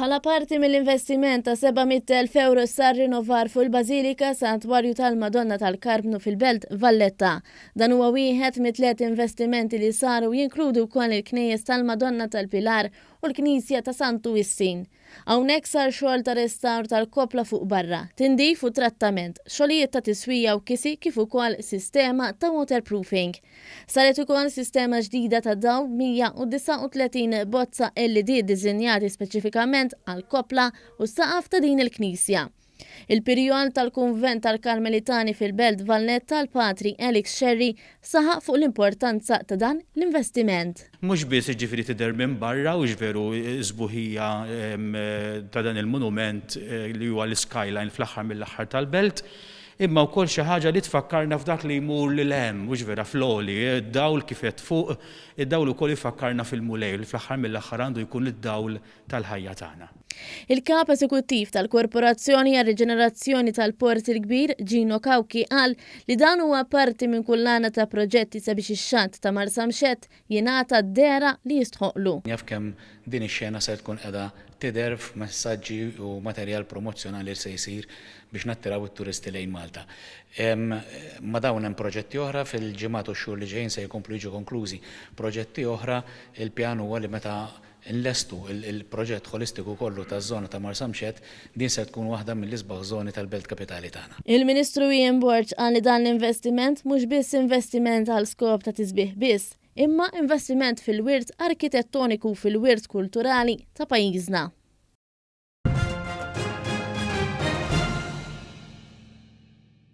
Bħala parti mill-investiment ta' 700.000 euro sar rinnovar fuq il-Bażilika Santwarju tal-Madonna tal-Karbnu fil-Belt Valletta. Dan huwa wieħed mit-tliet investimenti li saru jinkludu wkoll il-Knejjes tal-Madonna tal-Pilar u l-Knisja ta' Santu Wissin. Hawnhekk sar xogħol ta' restawr tal-kopla fuq barra, tindif u trattament, xogħlijiet ta' tiswija u kisi kif ukoll sistema ta' waterproofing. Saret ukoll sistema ġdida ta' dawl 139 bozza LED ddiżinjati speċifikament għal-kopla u saqaf ta' din il-Knisja. Il-pirjon tal-Kunvent tal-Karmelitani fil-Belt Valletta l-Patri Elix Sherry saħaq fuq l-importanza ta' dan l-investiment. Mhux biss ġifieri tidher minn barra u ġveru żbuħija ta' dan il-monument li huwa l-skyline fl-aħħar mill-aħħar tal-belt, imma wkoll xi ħaġa li tfakkarna f'dak li jmur lil hemm mhux vera floli, id-dawl kif qed fuq, id-dawl ukoll ifakkarna fil-mulej li fl-aħħar mill-aħħar għandu jkun id-dawl tal-ħajja tagħna. Il-kap eżekuttiv tal-Korporazzjoni għar-Riġenerazzjoni tal-Port il-Kbir, Gino Kawki, qal li dan huwa parti minn kullana ta' proġetti sabiex ix-xatt ta' Marsamxett jingħata d-dera li jistħoqlu. Jaf kemm din ix-xena se tkun qiegħda tidher f'messaġġi u materjal promozzjonali se jsir biex nattiraw it-turisti lejn Malta. Ma dawn hemm proġetti oħra fil-ġimgħat u x-xhur li ġejjin se jkomplu jiġu konklużi. Proġetti oħra il-pjan huwa li meta nlestu il-proġett holistiku kollu taż-żona ta' Marsamxett din se tkun waħda mill-isbaħ żoni tal-Belt Kapitali tagħna. Il-Ministru Ian Borg qal li dan l-investiment mhux biss investiment għal skop ta' tisbieħ biss, imma investiment fil-wirt arkitettoniku fil-wirt kulturali ta' pajjiżna.